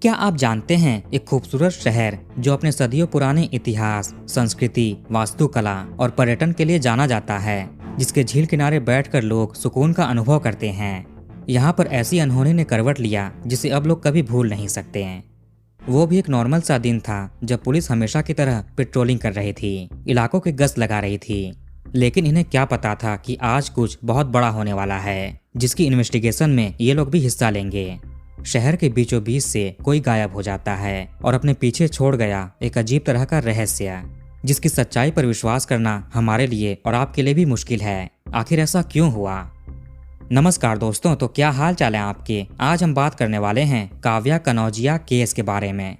क्या आप जानते हैं एक खूबसूरत शहर जो अपने सदियों पुराने इतिहास, संस्कृति, वास्तुकला और पर्यटन के लिए जाना जाता है, जिसके झील किनारे बैठकर लोग सुकून का अनुभव करते हैं। यहाँ पर ऐसी अनहोनी ने करवट लिया जिसे अब लोग कभी भूल नहीं सकते हैं। वो भी एक नॉर्मल सा दिन था जब पुलिस हमेशा की तरह पेट्रोलिंग कर रही थी, इलाकों की गश्त लगा रही थी। लेकिन इन्हें क्या पता था कि आज कुछ बहुत बड़ा होने वाला है, जिसकी इन्वेस्टिगेशन में ये लोग भी हिस्सा लेंगे। शहर के बीचों बीच से कोई गायब हो जाता है और अपने पीछे छोड़ गया एक अजीब तरह का रहस्य, जिसकी सच्चाई पर विश्वास करना हमारे लिए और आपके लिए भी मुश्किल है। आखिर ऐसा क्यों हुआ? नमस्कार दोस्तों, तो क्या हाल चाल है आपके। आज हम बात करने वाले हैं काव्या कनौजिया केस के बारे में।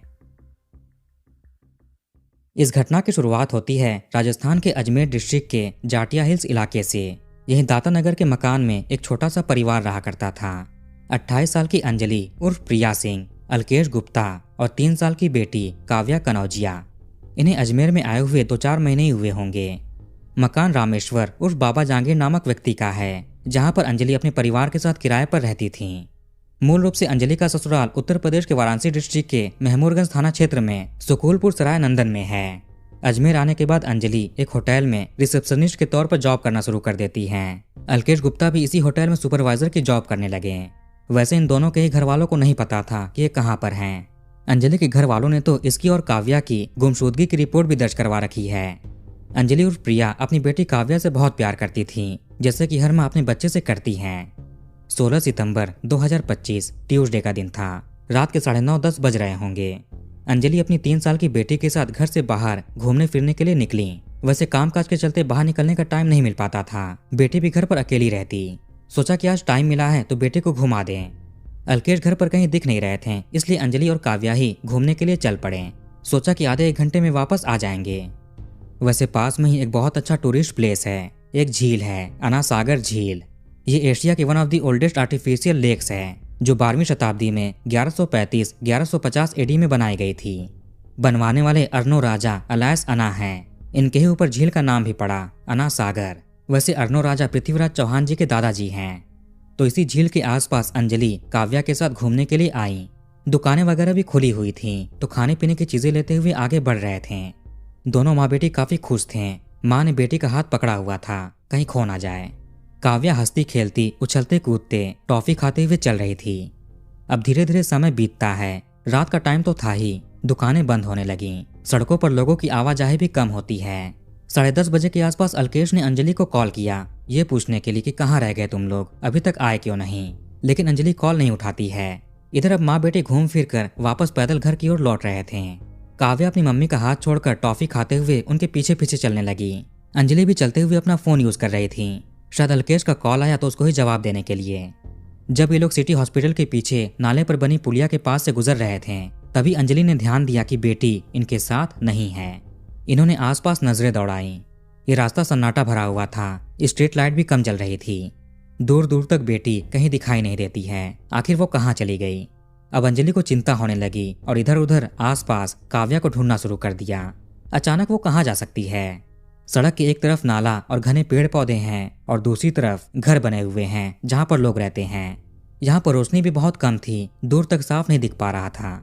इस घटना की शुरुआत होती है राजस्थान के अजमेर डिस्ट्रिक्ट के जाटिया हिल्स इलाके से। यही दाता नगर के मकान में एक छोटा सा परिवार रहा करता था। 28 साल की अंजलि उर्फ प्रिया सिंह, अल्केश गुप्ता और 3 साल की बेटी काव्या कनौजिया। इन्हें अजमेर में आए हुए 2-4 महीने ही हुए होंगे। मकान रामेश्वर उर्फ बाबा जहांगीर नामक व्यक्ति का है, जहां पर अंजलि अपने परिवार के साथ किराए पर रहती थी। मूल रूप से अंजलि का ससुराल उत्तर प्रदेश के वाराणसी डिस्ट्रिक्ट के महमूरगंज थाना क्षेत्र में सुकुलपुर सराय नंदन में है। अजमेर आने के बाद अंजलि एक होटल में रिसेप्शनिस्ट के तौर पर जॉब करना शुरू कर देती हैं। अल्केश गुप्ता भी इसी होटल में सुपरवाइजर की जॉब करने लगे। वैसे इन दोनों के ही घर वालों को नहीं पता था कि ये कहाँ पर हैं। अंजलि के घर वालों ने तो इसकी और काव्या की गुमशुदगी की रिपोर्ट भी दर्ज करवा रखी है। अंजलि उर्फ प्रिया अपनी बेटी काव्या से बहुत प्यार करती थी, जैसे कि हर माँ अपने बच्चे से करती हैं। 16 सितंबर 2025 ट्यूसडे का दिन था। रात के 9:30-10 बज रहे होंगे। अंजलि अपनी 3 साल की बेटी के साथ घर से बाहर घूमने फिरने के लिए निकली। वैसे कामकाज के चलते बाहर निकलने का टाइम नहीं मिल पाता था। बेटी भी घर पर अकेली रहती। सोचा कि आज टाइम मिला है तो बेटे को घुमा दें। अल्केश घर पर कहीं दिख नहीं रहे थे, इसलिए अंजलि और काव्या ही घूमने के लिए चल पड़े। सोचा कि आधे 1 घंटे में वापस आ जाएंगे। वैसे पास में ही एक बहुत अच्छा टूरिस्ट प्लेस है, एक झील है, अनासागर झील। ये एशिया की one of the oldest artificial lakes है, जो 12वीं शताब्दी में 1135-1150 एडी में बनाई गई थी। बनवाने वाले अर्नो राजा अलायस अना हैं। इनके ही ऊपर झील का नाम भी पड़ा, अनासागर। वैसे अर्नो राजा पृथ्वीराज चौहान जी के दादाजी हैं। तो इसी झील के आसपास अंजलि काव्या के साथ घूमने के लिए आई। दुकानें वगैरह भी खुली हुई थी, तो खाने पीने की चीजें लेते हुए आगे बढ़ रहे थे। दोनों माँ बेटी काफी खुश थे। माँ ने बेटी का हाथ पकड़ा हुआ था, कहीं खो ना जाए। काव्या हंसती खेलती, उछलते कूदते, टॉफी खाते हुए चल रही थी। अब धीरे धीरे समय बीतता है। रात का टाइम तो था ही, दुकानें बंद होने लगीं। सड़कों पर लोगों की आवाजाही भी कम होती है। 10:30 बजे के आसपास अल्केश ने अंजलि को कॉल किया, ये पूछने के लिए कि कहाँ रह गए तुम लोग, अभी तक आए क्यों नहीं। लेकिन अंजलि कॉल नहीं उठाती है। इधर अब माँ बेटी घूम फिर कर वापस पैदल घर की ओर लौट रहे थे। काव्या अपनी मम्मी का हाथ छोड़कर टॉफी खाते हुए उनके पीछे पीछे चलने लगी। अंजलि भी चलते हुए अपना फोन यूज कर रही थी। शायद अल्केश का कॉल आया तो उसको ही जवाब देने के लिए। जब ये लोग सिटी हॉस्पिटल के पीछे नाले पर बनी पुलिया के पास से गुजर रहे थे, तभी अंजलि ने ध्यान दिया कि बेटी इनके साथ नहीं है। इन्होंने आसपास नजरें दौड़ाई। ये रास्ता सन्नाटा भरा हुआ था, स्ट्रीट लाइट भी कम जल रही थी। दूर दूर तक बेटी कहीं दिखाई नहीं देती है। आखिर वो कहाँ चली गई? अब अंजलि को चिंता होने लगी और इधर उधर आसपास काव्या को ढूंढना शुरू कर दिया। अचानक वो कहाँ जा सकती है? सड़क के एक तरफ नाला और घने पेड़ पौधे हैं और दूसरी तरफ घर बने हुए हैं जहाँ पर लोग रहते हैं। यहाँ पर रोशनी भी बहुत कम थी, दूर तक साफ नहीं दिख पा रहा था।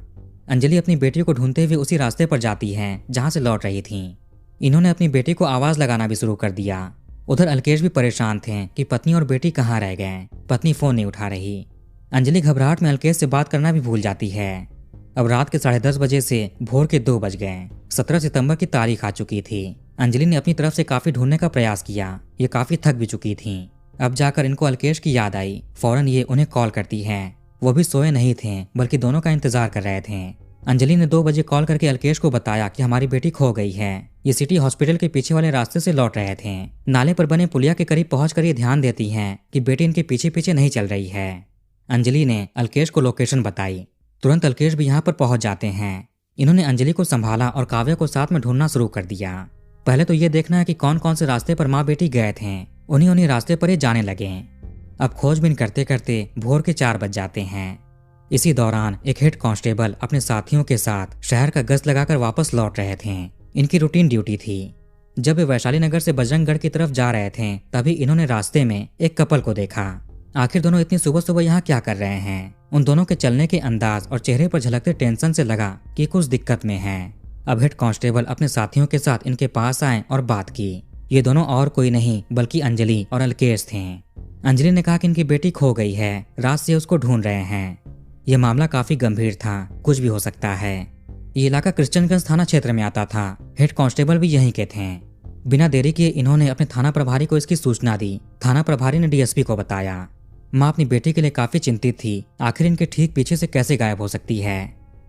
अंजलि अपनी बेटी को ढूंढते हुए उसी रास्ते पर जाती है जहाँ से लौट रही थी। इन्होंने अपनी बेटी को आवाज लगाना भी शुरू कर दिया। उधर अल्केश भी परेशान थे कि पत्नी और बेटी कहाँ रह गए। पत्नी फोन नहीं उठा रही। अंजलि घबराहट में अल्केश से बात करना भी भूल जाती है। अब रात के 10:30 बजे से भोर के 2 बज गए। 17 सितंबर की तारीख आ चुकी थी। अंजलि ने अपनी तरफ से काफी ढूंढने का प्रयास किया। ये काफी थक भी चुकी थी। अब जाकर इनको अल्केश की याद आई। फौरन ये उन्हें कॉल करती हैं। वो भी सोए नहीं थे, बल्कि दोनों का इंतजार कर रहे थे। अंजलि ने 2 बजे कॉल करके अल्केश को बताया कि हमारी बेटी खो गई है। ये सिटी हॉस्पिटल के पीछे वाले रास्ते से लौट रहे थे। नाले पर बने पुलिया के करीब पहुंचकर ये ध्यान देती हैं कि बेटी इनके पीछे पीछे नहीं चल रही है। अंजलि ने अल्केश को लोकेशन बताई। तुरंत अल्केश भी यहाँ पर पहुंच जाते हैं। इन्होंने अंजलि को संभाला और काव्या को साथ में ढूंढना शुरू कर दिया। पहले तो ये देखना है कि कौन कौन से रास्ते पर माँ बेटी गए थे। उन्हीं रास्ते पर ये जाने लगे। अब खोजबीन करते करते भोर के 4 बज जाते हैं। इसी दौरान एक हेड कांस्टेबल अपने साथियों के साथ शहर का गश्त लगाकर वापस लौट रहे थे। इनकी रूटीन ड्यूटी थी। जब वे वैशाली नगर से बजरंगगढ़ की तरफ जा रहे थे, तभी इन्होंने रास्ते में एक कपल को देखा। आखिर दोनों इतनी सुबह सुबह यहाँ क्या कर रहे हैं? उन दोनों के चलने के अंदाज और चेहरे पर झलकते टेंशन से लगा कि कुछ दिक्कत में है। अब हेड कांस्टेबल अपने साथियों के साथ इनके पास आए और बात की। ये दोनों और कोई नहीं बल्कि अंजलि और अल्केश थे। अंजलि ने कहा कि इनकी बेटी खो गई है, रात से उसको ढूंढ रहे हैं। यह मामला काफी गंभीर था, कुछ भी हो सकता है। ये इलाका क्रिश्चियनगंज थाना क्षेत्र में आता था। हेड कांस्टेबल भी यहीं के थे। बिना देरी किए इन्होंने अपने थाना प्रभारी को इसकी सूचना दी। थाना प्रभारी ने डीएसपी को बताया। माँ अपनी बेटी के लिए काफी चिंतित थी, आखिर इनके ठीक पीछे से कैसे गायब हो सकती है।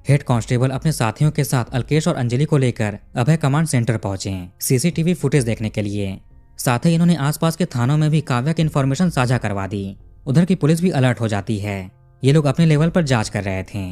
हेड कांस्टेबल अपने साथियों के साथ अल्केश और अंजलि को लेकर अभय कमांड सेंटर पहुंचे सीसीटीवी फुटेज देखने के लिए। साथ ही इन्होंने आसपास के थानों में भी काव्या की इन्फॉर्मेशन साझा करवा दी। उधर की पुलिस भी अलर्ट हो जाती है। ये लोग अपने लेवल पर जांच कर रहे थे।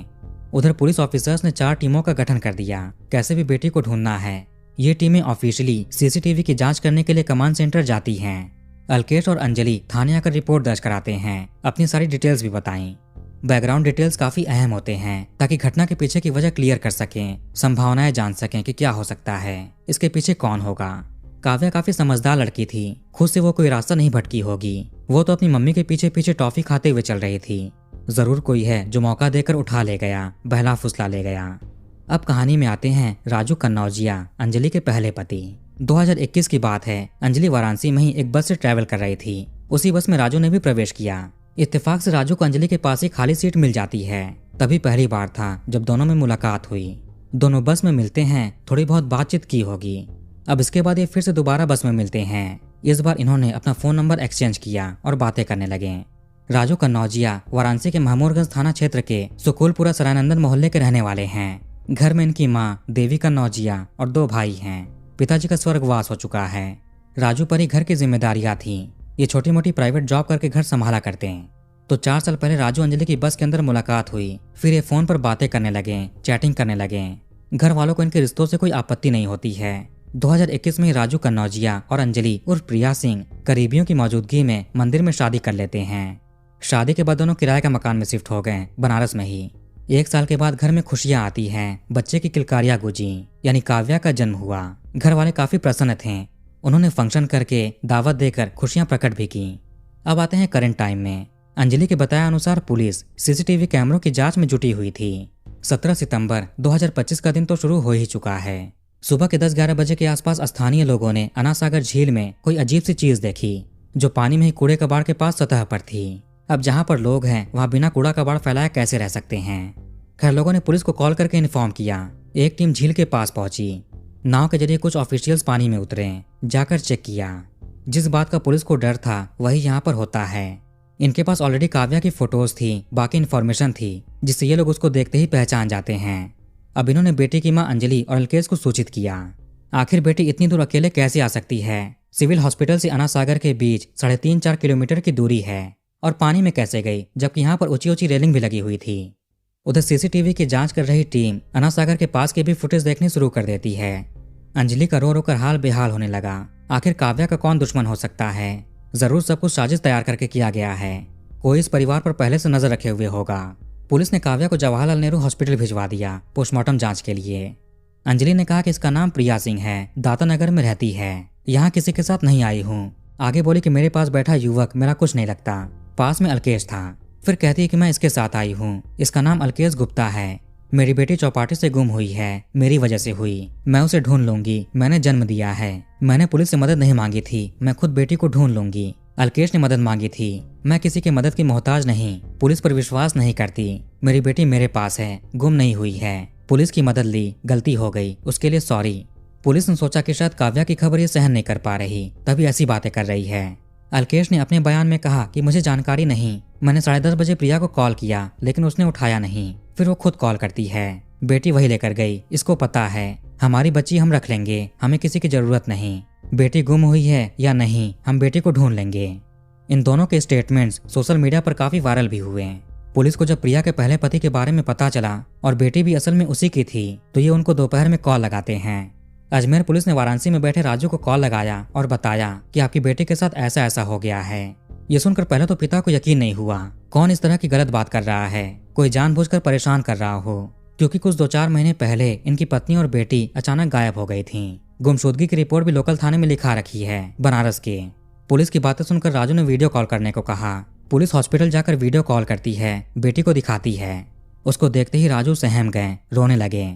उधर पुलिस ऑफिसर्स ने 4 टीमों का गठन कर दिया। कैसे भी बेटी को ढूंढना है। ये टीमें ऑफिशियली सीसीटीवी की जांच करने के लिए कमांड सेंटर जाती हैं। अल्केश और अंजलि थाने आकर रिपोर्ट दर्ज कराते हैं, अपनी सारी डिटेल्स भी बताएं। बैकग्राउंड डिटेल्स काफी अहम होते हैं ताकि घटना के पीछे की वजह क्लियर कर सकें, संभावनाएं जान सकें कि क्या हो सकता है, इसके पीछे कौन होगा। काव्या काफी समझदार लड़की थी, खुद से वो कोई रास्ता नहीं भटकी होगी। वो तो अपनी मम्मी के पीछे पीछे टॉफी खाते हुए चल रही थी। जरूर कोई है जो मौका देकर उठा ले गया, बहला फुसला ले गया। अब कहानी में आते हैं राजू कन्नौजिया, अंजलि के पहले पति। 2021 की बात है। अंजलि वाराणसी में ही एक बस से ट्रैवल कर रही थी। उसी बस में राजू ने भी प्रवेश किया। इत्तेफाक से राजू को अंजलि के पास एक खाली सीट मिल जाती है। तभी पहली बार था जब दोनों में मुलाकात हुई। दोनों बस में मिलते हैं, थोड़ी बहुत बातचीत की होगी। अब इसके बाद ये फिर से दोबारा बस में मिलते हैं। इस बार इन्होंने अपना फोन नंबर एक्सचेंज किया और बातें करने लगे। राजू कन्नौजिया वाराणसी के महमूरगंज थाना क्षेत्र के सुकुलपुरा सरायनंदन मोहल्ले के रहने वाले हैं। घर में इनकी माँ देवी कन्नौजिया और 2 भाई हैं। पिताजी का स्वर्गवास हो चुका है। राजू पर ही घर की जिम्मेदारियां थीं। ये छोटी मोटी प्राइवेट जॉब करके घर संभाला करते हैं। तो 4 साल पहले राजू अंजलि की बस के अंदर मुलाकात हुई। फिर ये फोन पर बातें करने लगे, चैटिंग करने लगे। घर वालों को इनके रिश्तों से कोई आपत्ति नहीं होती है। 2021 में राजू कन्नौजिया और अंजलि उर्फ प्रिया सिंह करीबियों की मौजूदगी में मंदिर में शादी कर लेते हैं। शादी के बाद दोनों किराए का मकान में शिफ्ट हो गए, बनारस में ही। 1 साल के बाद घर में खुशियां आती हैं। बच्चे की किलकारियां गूंजी, यानी काव्या का जन्म हुआ। घर वाले काफी प्रसन्न थे। उन्होंने फंक्शन करके दावत देकर खुशियां प्रकट भी की। अब आते हैं करंट टाइम में। अंजलि के बताया अनुसार पुलिस सीसीटीवी कैमरों की जांच में जुटी हुई थी। 17 सितंबर 2025 का दिन तो शुरू हो ही चुका है। सुबह के 10-11 बजे के आसपास स्थानीय लोगों ने अनासागर झील में कोई अजीब सी चीज देखी, जो पानी में ही कूड़े कबाड़ के पास सतह पर थी। अब जहां पर लोग हैं वहां बिना कूड़ा कबाड़ फैलाए कैसे रह सकते हैं। खैर लोगों ने पुलिस को कॉल करके इन्फॉर्म किया। एक टीम झील के पास पहुंची। नाव के जरिए कुछ ऑफिशियल्स पानी में उतरे, जाकर चेक किया। जिस बात का पुलिस को डर था वही यहाँ पर होता है। इनके पास ऑलरेडी काव्या की फोटोज थी, बाकी इन्फॉर्मेशन थी, जिससे ये लोग उसको देखते ही पहचान जाते हैं। अब इन्होंने बेटी की मां अंजलि और अल्केश को सूचित किया। आखिर बेटी इतनी दूर अकेले कैसे आ सकती है? सिविल हॉस्पिटल से अनासागर के बीच 3.5-4 किलोमीटर की दूरी है। और पानी में कैसे गई, जबकि यहाँ पर ऊंची ऊंची रेलिंग भी लगी हुई थी। उधर सीसीटीवी की जांच कर रही टीम अनासागर के पास के भी फुटेज देखनी शुरू कर देती है। अंजलि का रो रो कर हाल बेहाल होने लगा। आखिर काव्या का कौन दुश्मन हो सकता है? जरूर सब कुछ साजिश तैयार करके किया गया है। कोई इस परिवार पर पहले से नजर रखे हुए होगा। पुलिस ने काव्या को जवाहरलाल नेहरू हॉस्पिटल भिजवा दिया पोस्टमार्टम जांच के लिए। अंजलि ने कहा कि इसका नाम प्रिया सिंह है, दातानगर में रहती है, यहाँ किसी के साथ नहीं आई हूँ। आगे बोली कि मेरे पास बैठा युवक मेरा कुछ नहीं लगता। पास में अल्केश था। फिर कहती है कि मैं इसके साथ आई हूँ, इसका नाम अल्केश गुप्ता है। मेरी बेटी चौपाटी से गुम हुई है, मेरी वजह से हुई। मैं उसे ढूंढ लूंगी, मैंने जन्म दिया है। मैंने पुलिस से मदद नहीं मांगी थी, मैं खुद बेटी को ढूंढ लूंगी। अल्केश ने मदद मांगी थी, मैं किसी की मदद की मोहताज नहीं, पुलिस पर विश्वास नहीं करती। मेरी बेटी मेरे पास है, गुम नहीं हुई है। पुलिस की मदद ली, गलती हो गई, उसके लिए सॉरी। पुलिस ने सोचा कि शायद काव्या की खबर ये सहन नहीं कर पा रही, तभी ऐसी बातें कर रही है। अल्केश ने अपने बयान में कहा कि मुझे जानकारी नहीं, मैंने 10:30 बजे प्रिया को कॉल किया लेकिन उसने उठाया नहीं। फिर वो खुद कॉल करती है। बेटी वही लेकर गई, इसको पता है हमारी बच्ची हम रख लेंगे, हमें किसी की जरूरत नहीं। बेटी गुम हुई है या नहीं, हम बेटी को ढूंढ लेंगे। इन दोनों के स्टेटमेंट्स सोशल मीडिया पर काफी वायरल भी हुए। पुलिस को जब प्रिया के पहले पति के बारे में पता चला और बेटी भी असल में उसी की थी, तो ये उनको दोपहर में कॉल लगाते हैं। अजमेर पुलिस ने वाराणसी में बैठे राजू को कॉल लगाया और बताया कि आपकी बेटी के साथ ऐसा ऐसा हो गया है। ये सुनकर पहले तो पिता को यकीन नहीं हुआ, कौन इस तरह की गलत बात कर रहा है, कोई जानबूझकर परेशान कर रहा हो। क्योंकि कुछ 2-4 महीने पहले इनकी पत्नी और बेटी अचानक गायब हो गई थीं। गुमशुदगी की रिपोर्ट भी लोकल थाने में लिखा रखी है, बनारस के। पुलिस की बातें सुनकर राजू ने वीडियो कॉल करने को कहा। पुलिस हॉस्पिटल जाकर वीडियो कॉल करती है, बेटी को दिखाती है। उसको देखते ही राजू सहम गए, रोने लगे।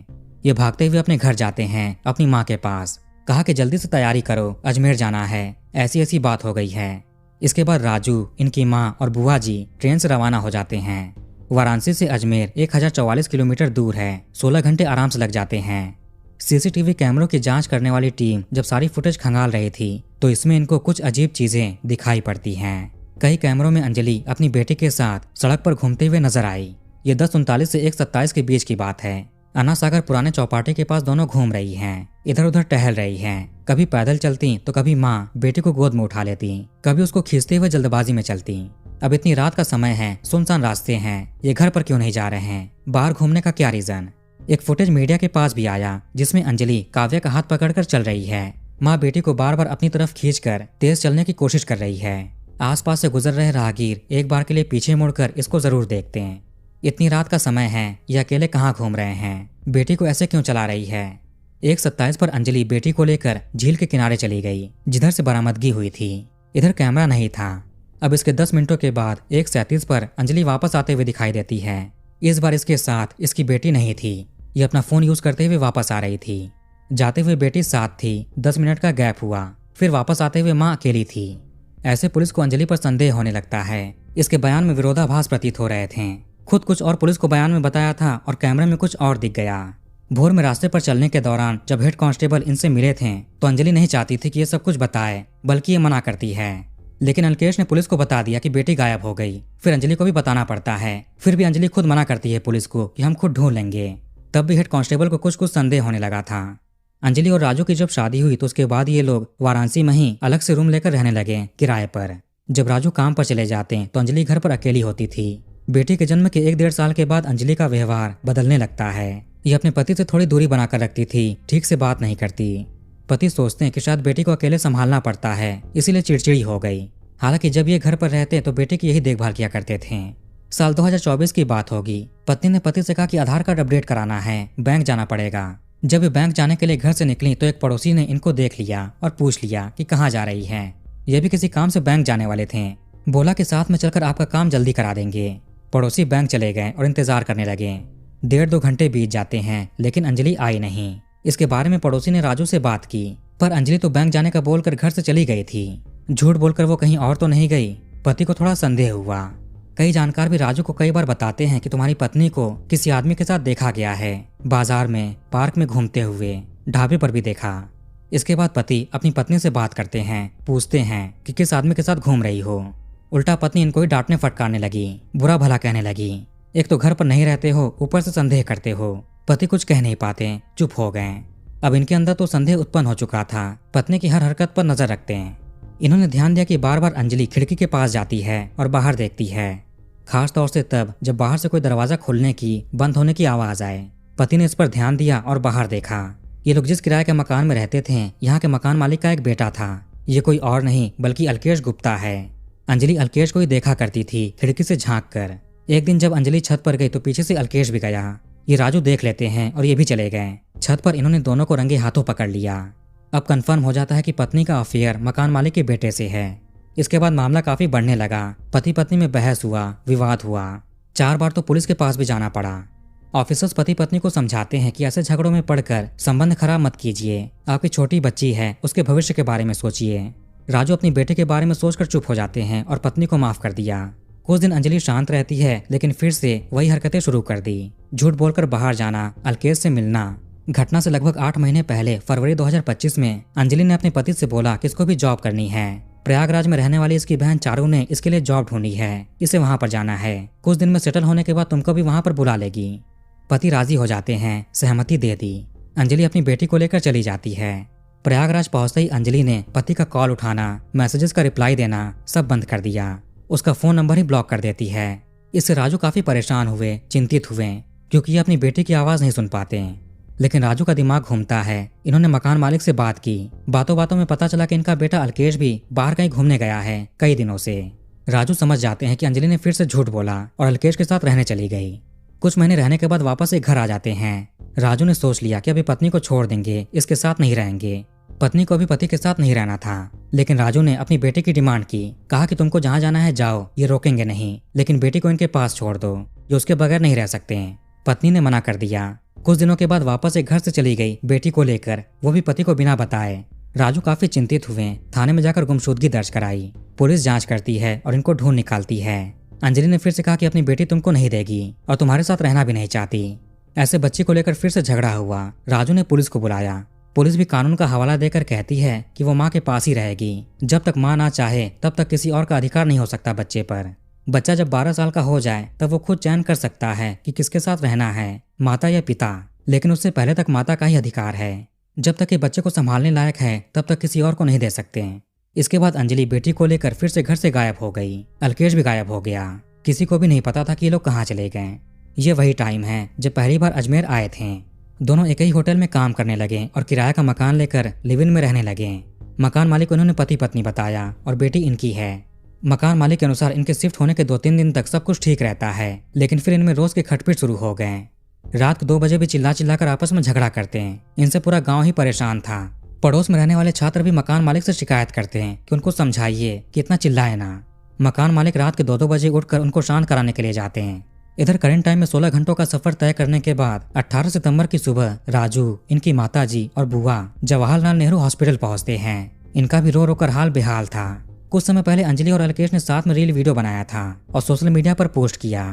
ये भागते हुए अपने घर जाते हैं, अपनी माँ के पास। कहा कि जल्दी से तैयारी करो, अजमेर जाना है, ऐसी ऐसी बात हो गई है। इसके बाद राजू, इनकी माँ और बुआ जी ट्रेन से रवाना हो जाते हैं। वाराणसी से अजमेर 1044 किलोमीटर दूर है, 16 घंटे आराम से लग जाते हैं। सीसीटीवी कैमरों की जांच करने वाली टीम जब सारी फुटेज खंगाल रही थी तो इसमें इनको कुछ अजीब चीजें दिखाई पड़ती हैं। कई कैमरों में अंजलि अपनी बेटी के साथ सड़क पर घूमते हुए नजर आई। ये 10:39 से 1:27 के बीच की बात है। अन्ना सागर पुराने चौपाटी के पास दोनों घूम रही हैं, इधर उधर टहल रही हैं। कभी पैदल चलती तो कभी माँ बेटी को गोद में उठा लेती, कभी उसको खींचते हुए जल्दबाजी में चलती। अब इतनी रात का समय है, सुनसान रास्ते हैं, ये घर पर क्यों नहीं जा रहे हैं? बाहर घूमने का क्या रीजन? एक फुटेज मीडिया के पास भी आया जिसमें अंजलि काव्या का हाथ पकड़कर चल रही है। माँ बेटी को बार बार अपनी तरफ खींचकर तेज चलने की कोशिश कर रही है। आसपास से गुजर रहे राहगीर एक बार के लिए पीछे मुड़कर इसको जरूर देखते हैं। इतनी रात का समय है, ये अकेले कहाँ घूम रहे हैं? बेटी को ऐसे क्यों चला रही है? 1:27 पर अंजलि बेटी को लेकर झील के किनारे चली गई जिधर से बरामदगी हुई थी। इधर कैमरा नहीं था। अब इसके 10 मिनटों के बाद 1:37 पर अंजलि वापस आते हुए दिखाई देती है। इस बार इसके साथ इसकी बेटी नहीं थी। ये अपना फोन यूज करते हुए वापस आ रही थी। जाते हुए बेटी साथ थी। 10 मिनट का गैप हुआ, फिर वापस आते हुए माँ अकेली थी। ऐसे पुलिस को अंजलि पर संदेह होने लगता है। इसके बयान में विरोधाभास प्रतीत हो रहे थे। खुद कुछ और पुलिस को बयान में बताया था और कैमरे में कुछ और दिख गया। भोर में रास्ते पर चलने के दौरान जब हेड कांस्टेबल इनसे मिले थे तो अंजलि नहीं चाहती थी कि ये सब कुछ बताए, बल्कि ये मना करती है। लेकिन अलकेश ने पुलिस को बता दिया कि बेटी गायब हो गई। फिर अंजलि को भी बताना पड़ता है। फिर भी अंजलि खुद मना करती है पुलिस को कि हम खुद ढूंढ लेंगे। तब भी हेड कांस्टेबल को कुछ संदेह होने लगा था। अंजलि और राजू की जब शादी हुई तो उसके बाद ये लोग वाराणसी में ही अलग से रूम लेकर रहने लगे किराए पर। जब राजू काम पर चले जाते तो अंजलि घर पर अकेली होती थी। बेटी के जन्म के 1-1.5 साल के बाद अंजलि का व्यवहार बदलने लगता है। ये अपने पति से थोड़ी दूरी बनाकर रखती थी, ठीक से बात नहीं करती। पति सोचते हैं कि शायद बेटी को अकेले संभालना पड़ता है, इसीलिए चिड़चिड़ी हो गई। हालांकि जब ये घर पर रहते तो बेटे की यही देखभाल किया करते थे। साल 2024 की बात होगी। पत्नी ने पति से कहा कि आधार कार्ड अपडेट कराना है, बैंक जाना पड़ेगा। जब ये बैंक जाने के लिए घर से निकली तो एक पड़ोसी ने इनको देख लिया और पूछ लिया कि कहाँ जा रही है। ये भी किसी काम से बैंक जाने वाले थे। बोला कि साथ में चलकर आपका काम जल्दी करा देंगे। पड़ोसी बैंक चले गए और इंतजार करने लगे। 1.5-2 घंटे बीत जाते हैं लेकिन अंजलि आई नहीं। इसके बारे में पड़ोसी ने राजू से बात की, पर अंजलि तो बैंक जाने का बोलकर घर से चली गई थी। झूठ बोलकर वो कहीं और तो नहीं गई? पति को थोड़ा संदेह हुआ। कई जानकार भी राजू को कई बार बताते हैं कि तुम्हारी पत्नी को किसी आदमी के साथ देखा गया है, बाजार में, पार्क में घूमते हुए, ढाबे पर भी देखा। इसके बाद पति अपनी पत्नी से बात करते हैं, पूछते हैं कि किस आदमी के साथ घूम रही हो। उल्टा पत्नी इनको ही डांटने फटकारने लगी, बुरा भला कहने लगी। एक तो घर पर नहीं रहते हो, ऊपर से संदेह करते हो। पति कुछ कह नहीं पाते, चुप हो गए। अब इनके अंदर तो संदेह उत्पन्न हो चुका था। पत्नी की हर हरकत पर नजर रखते हैं। इन्होंने ध्यान दिया कि बार बार अंजलि खिड़की के पास जाती है और बाहर देखती है, खास तौर से तब जब बाहर से कोई दरवाजा खुलने की, बंद होने की आवाज आए। पति ने इस पर ध्यान दिया और बाहर देखा। ये लोग जिस किराए के मकान में रहते थे, यहाँ के मकान मालिक का एक बेटा था। ये कोई और नहीं बल्कि अलकेश गुप्ता है। अंजलि अलकेश को ही देखा करती थी खिड़की से झांक कर। एक दिन जब अंजलि छत पर गई तो पीछे से अलकेश भी गया। ये राजू देख लेते हैं और ये भी चले गए। छत पर इन्होंने दोनों को रंगे हाथों पकड़ लिया। अब कंफर्म हो जाता है कि पत्नी का अफेयर मकान मालिक के बेटे से है। इसके बाद मामला काफी बढ़ने लगा। पति पत्नी में बहस हुआ, विवाद हुआ। 4 बार तो पुलिस के पास भी जाना पड़ा। ऑफिसर्स पति पत्नी को समझाते हैं कि ऐसे झगड़ों में पड़कर संबंध खराब मत कीजिए। आपकी छोटी बच्ची है, उसके भविष्य के बारे में सोचिए। राजू अपनी बेटे के बारे में सोचकर चुप हो जाते हैं और पत्नी को माफ कर दिया। कुछ दिन अंजलि शांत रहती है लेकिन फिर से वही हरकतें शुरू कर दी। झूठ बोलकर बाहर जाना, अलकेश से मिलना। घटना से लगभग 8 महीने पहले फरवरी 2025 में अंजलि ने अपने पति से बोला कि इसको भी जॉब करनी है। प्रयागराज में रहने वाली इसकी बहन चारू ने इसके लिए जॉब ढूंढी है, इसे वहां पर जाना है। कुछ दिन में सेटल होने के बाद तुमको भी वहां पर बुला लेगी। पति राजी हो जाते हैं, सहमति दे दी। अंजलि अपनी बेटी को लेकर चली जाती है। प्रयागराज पहुंचते ही अंजलि ने पति का कॉल उठाना, मैसेजेस का रिप्लाई देना सब बंद कर दिया। उसका फोन नंबर ही ब्लॉक कर देती है। इससे राजू काफी परेशान हुए, चिंतित हुए, क्योंकि ये अपनी बेटी की आवाज नहीं सुन पाते। लेकिन राजू का दिमाग घूमता है। इन्होंने मकान मालिक से बात की। बातों बातों में पता चला कि इनका बेटा अलकेश भी बाहर कहीं घूमने गया है कई दिनों से। राजू समझ जाते हैं कि अंजलि ने फिर से झूठ बोला और अलकेश के साथ रहने चली गई। कुछ महीने रहने के बाद वापस एक घर आ जाते हैं। राजू ने सोच लिया कि अभी पत्नी को छोड़ देंगे, इसके साथ नहीं रहेंगे। पत्नी को भी पति के साथ नहीं रहना था, लेकिन राजू ने अपनी बेटी की डिमांड की। कहा कि तुमको जहाँ जाना है जाओ, ये रोकेंगे नहीं, लेकिन बेटी को इनके पास छोड़ दो, जो उसके बगैर नहीं रह सकते। पत्नी ने मना कर दिया। कुछ दिनों के बाद वापस एक घर से चली गई बेटी को लेकर, वो भी पति को बिना बताए। राजू काफी चिंतित हुए, थाने में जाकर गुमशुदगी दर्ज कराई। पुलिस जांच करती है और इनको ढूंढ निकालती है। अंजलि ने फिर से कहा कि अपनी बेटी तुमको नहीं देगी और तुम्हारे साथ रहना भी नहीं चाहती। ऐसे बच्ची को लेकर फिर से झगड़ा हुआ। राजू ने पुलिस को बुलाया। पुलिस भी कानून का हवाला देकर कहती है कि वो माँ के पास ही रहेगी। जब तक माँ ना चाहे तब तक किसी और का अधिकार नहीं हो सकता बच्चे पर। बच्चा जब 12 साल का हो जाए तब वो खुद चयन कर सकता है कि किसके साथ रहना है, माता या पिता, लेकिन उससे पहले तक माता का ही अधिकार है। जब तक ये बच्चे को संभालने लायक है तब तक किसी और को नहीं दे सकते। इसके बाद अंजलि बेटी को लेकर फिर से घर से गायब हो गई। अलकेश भी गायब हो गया। किसी को भी नहीं पता था कि ये लोग कहाँ चले गए। ये वही टाइम है जब पहली बार अजमेर आए थे। दोनों एक ही होटल में काम करने लगे और किराए का मकान लेकर लिव इन में रहने लगे। मकान मालिक उन्होंने पति पत्नी बताया और बेटी इनकी है। मकान मालिक के अनुसार इनके शिफ्ट होने के 2-3 दिन तक सब कुछ ठीक रहता है, लेकिन फिर इनमें रोज के खटपट शुरू हो गए। रात को 2 बजे भी चिल्ला चिल्लाकर आपस में झगड़ा करते हैं। इनसे पूरा गांव ही परेशान था। पड़ोस में रहने वाले छात्र भी मकान मालिक से शिकायत करते हैं कि उनको समझाइए कि इतना चिल्लाए ना। मकान मालिक रात के 2-2 बजे उठकर उनको शांत कराने के लिए जाते हैं। इधर करंट टाइम में 16 घंटों का सफर तय करने के बाद 18 सितंबर की सुबह राजू, इनकी माताजी और बुआ जवाहरलाल नेहरू हॉस्पिटल पहुंचते हैं। इनका भी रो रो कर हाल बेहाल था। कुछ समय पहले अंजलि और अलकेश ने साथ में रील वीडियो बनाया था और सोशल मीडिया पर पोस्ट किया।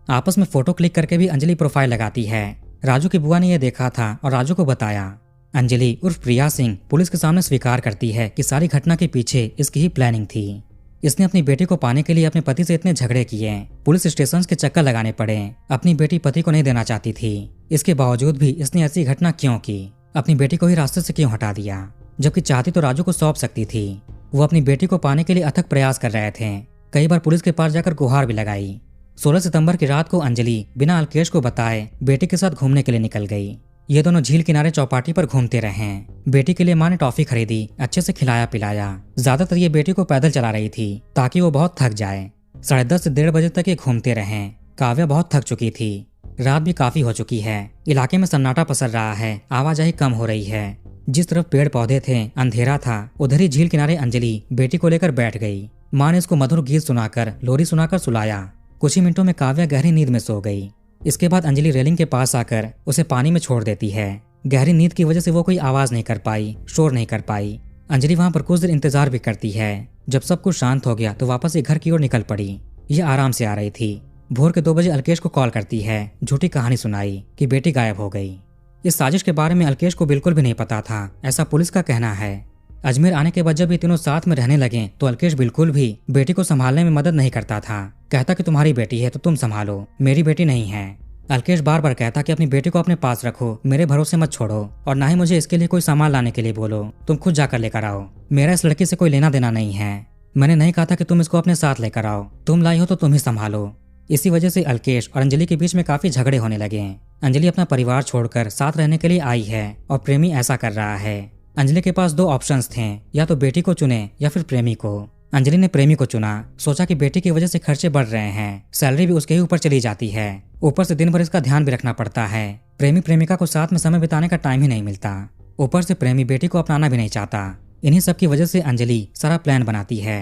आपस में फोटो क्लिक करके भी अंजलि प्रोफाइल लगाती है। राजू की बुआ ने यह देखा था और राजू को बताया। अंजलि उर्फ प्रिया सिंह पुलिस के सामने स्वीकार करती है कि सारी घटना के पीछे इसकी ही प्लानिंग थी। इसने अपनी बेटी को पाने के लिए अपने पति से इतने झगड़े किए, पुलिस स्टेशन के चक्कर लगाने पड़े। अपनी बेटी पति को नहीं देना चाहती थी। इसके बावजूद भी इसने ऐसी घटना क्यों की? अपनी बेटी को ही रास्ते से क्यों हटा दिया? जबकि चाहती तो राजू को सौंप सकती थी। वो अपनी बेटी को पाने के लिए अथक प्रयास कर रहे थे। कई बार पुलिस के पास जाकर गुहार भी लगाई। 16 सितंबर की रात को अंजलि बिना अलकेश को बताए बेटी के साथ घूमने के लिए निकल गई। ये दोनों झील किनारे चौपाटी पर घूमते रहे। बेटी के लिए माँ ने टॉफी खरीदी, अच्छे से खिलाया पिलाया। ज्यादातर ये बेटी को पैदल चला रही थी ताकि वो बहुत थक जाए। 10:30 से 1:30 बजे तक ये घूमते रहे। काव्या बहुत थक चुकी थी। रात भी काफी हो चुकी है। इलाके में सन्नाटा पसर रहा है, आवाजाही कम हो रही है। जिस तरफ पेड़ पौधे थे अंधेरा था, उधर ही झील किनारे अंजलि बेटी को लेकर बैठ गई। माँ ने इसको मधुर गीत सुनाकर, लोरी सुनाकर सुलाया। कुछ ही मिनटों में काव्या गहरी नींद में सो गई। इसके बाद अंजलि रेलिंग के पास आकर उसे पानी में छोड़ देती है। गहरी नींद की वजह से वो कोई आवाज नहीं कर पाई, शोर नहीं कर पाई। अंजलि वहां पर कुछ देर इंतजार भी करती है। जब सब कुछ शांत हो गया तो वापस एक घर की ओर निकल पड़ी। ये आराम से आ रही थी। भोर के 2 बजे अलकेश को कॉल करती है, झूठी कहानी सुनाई कि बेटी गायब हो गई। इस साजिश के बारे में अलकेश को बिल्कुल भी नहीं पता था, ऐसा पुलिस का कहना है। अजमेर आने के बाद जब ये तीनों साथ में रहने लगे तो अलकेश बिल्कुल भी बेटी को संभालने में मदद नहीं करता था। कहता कि तुम्हारी बेटी है तो तुम संभालो, मेरी बेटी नहीं है। अलकेश बार बार कहता कि अपनी बेटी को अपने पास रखो, मेरे भरोसे मत छोड़ो, और ना ही मुझे इसके लिए कोई सामान लाने के लिए बोलो, तुम खुद जाकर लेकर आओ। मेरा इस लड़की से कोई लेना देना नहीं है। मैंने नहीं कहा था कि तुम इसको अपने साथ लेकर आओ, तुम लाई हो तो तुम ही संभालो। इसी वजह से अलकेश और अंजलि के बीच में काफी झगड़े होने लगे। अंजलि अपना परिवार छोड़कर साथ रहने के लिए आई है और प्रेमी ऐसा कर रहा है। अंजलि के पास 2 ऑप्शंस थे, या तो बेटी को चुने या फिर प्रेमी को। अंजलि ने प्रेमी को चुना। सोचा कि बेटी की वजह से खर्चे बढ़ रहे हैं, सैलरी भी उसके ही ऊपर चली जाती है, ऊपर से दिन भर इसका ध्यान भी रखना पड़ता है। प्रेमी प्रेमिका को साथ में समय बिताने का टाइम ही नहीं मिलता। ऊपर से प्रेमी बेटी को अपनाना भी नहीं चाहता। इन्हीं सब की वजह से अंजलि सारा प्लान बनाती है।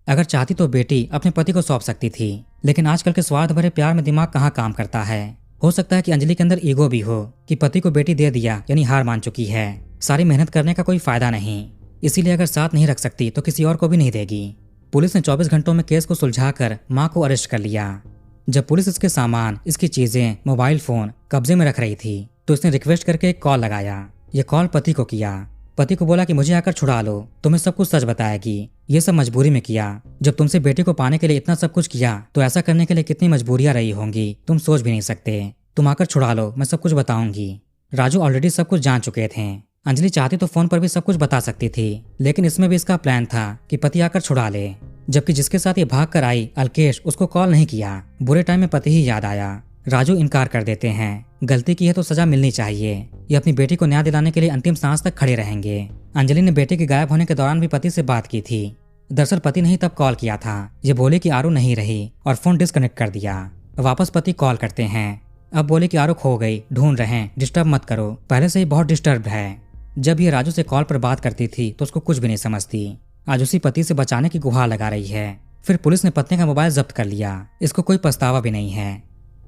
अगर चाहती तो बेटी अपने पति को सौंप सकती थी, लेकिन आजकल के स्वार्थ भरे प्यार में दिमाग कहाँ काम करता है। हो सकता है कि अंजलि के अंदर ईगो भी हो कि पति को बेटी दे दिया यानी हार मान चुकी है, सारी मेहनत करने का कोई फायदा नहीं, इसीलिए अगर साथ नहीं रख सकती तो किसी और को भी नहीं देगी। पुलिस ने 24 घंटों में केस को सुलझाकर मां को अरेस्ट कर लिया। जब पुलिस इसके सामान, इसकी चीजें, मोबाइल फोन कब्जे में रख रही थी तो इसने रिक्वेस्ट करके एक कॉल लगाया। ये कॉल पति को किया। पति को बोला कि मुझे आकर छुड़ा लो, तुम्हें सब कुछ सच बताएगी। ये सब मजबूरी में किया। जब तुमसे बेटी को पाने के लिए इतना सब कुछ किया तो ऐसा करने के लिए कितनी मजबूरियां रही होंगी तुम सोच भी नहीं सकते। तुम आकर छुड़ा लो, मैं सब कुछ बताऊंगी। राजू ऑलरेडी सब कुछ जान चुके थे। अंजलि चाहती तो फोन पर भी सब कुछ बता सकती थी, लेकिन इसमें भी इसका प्लान था कि पति आकर छुड़ा ले। जबकि जिसके साथ ये भाग कर आई अलकेश, उसको कॉल नहीं किया। बुरे टाइम में पति ही याद आया। राजू इनकार कर देते हैं। गलती की है तो सजा मिलनी चाहिए। ये अपनी बेटी को न्याय दिलाने के लिए अंतिम सांस तक खड़े रहेंगे। अंजलि ने बेटे के गायब होने के दौरान भी पति से बात की थी। दरअसल पति ने ही तब कॉल किया था। ये बोले कि आरू नहीं रही और फोन डिस्कनेक्ट कर दिया। वापस पति कॉल करते हैं। अब बोले कि आरू खो गई, ढूंढ रहे हैं, डिस्टर्ब मत करो, पहले से ही बहुत डिस्टर्ब है। जब ये राजू से कॉल पर बात करती थी तो उसको कुछ भी नहीं समझती। आज उसी पति से बचाने की गुहार लगा रही है। फिर पुलिस ने पत्नी का मोबाइल जब्त कर लिया। इसको कोई पछतावा भी नहीं है।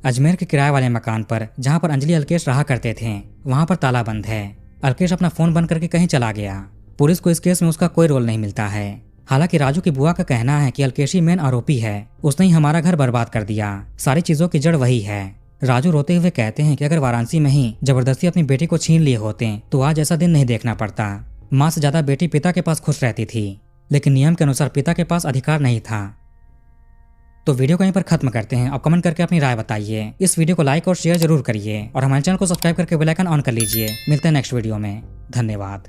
अजमेर के किराए वाले मकान पर जहाँ पर अंजलि अलकेश रहा करते थे वहाँ पर ताला बंद है। अलकेश अपना फोन बंद करके कहीं चला गया। पुलिस को इस केस में उसका कोई रोल नहीं मिलता है। हालांकि राजू की बुआ का कहना है कि अलकेश ही मेन आरोपी है। उसने ही हमारा घर बर्बाद कर दिया। सारी चीजों की जड़ वही है। राजू रोते हुए कहते हैं कि अगर वाराणसी में ही जबरदस्ती अपनी बेटी को छीन लिए होते तो आज ऐसा दिन नहीं देखना पड़ता। माँ से ज्यादा बेटी पिता के पास खुश रहती थी, लेकिन नियम के अनुसार पिता के पास अधिकार नहीं था। तो वीडियो को यहीं पर खत्म करते हैं। आप कमेंट करके अपनी राय बताइए। इस वीडियो को लाइक और शेयर जरूर करिए और हमारे चैनल को सब्सक्राइब करके बेल आइकन ऑन कर लीजिए। मिलते हैं नेक्स्ट वीडियो में। धन्यवाद।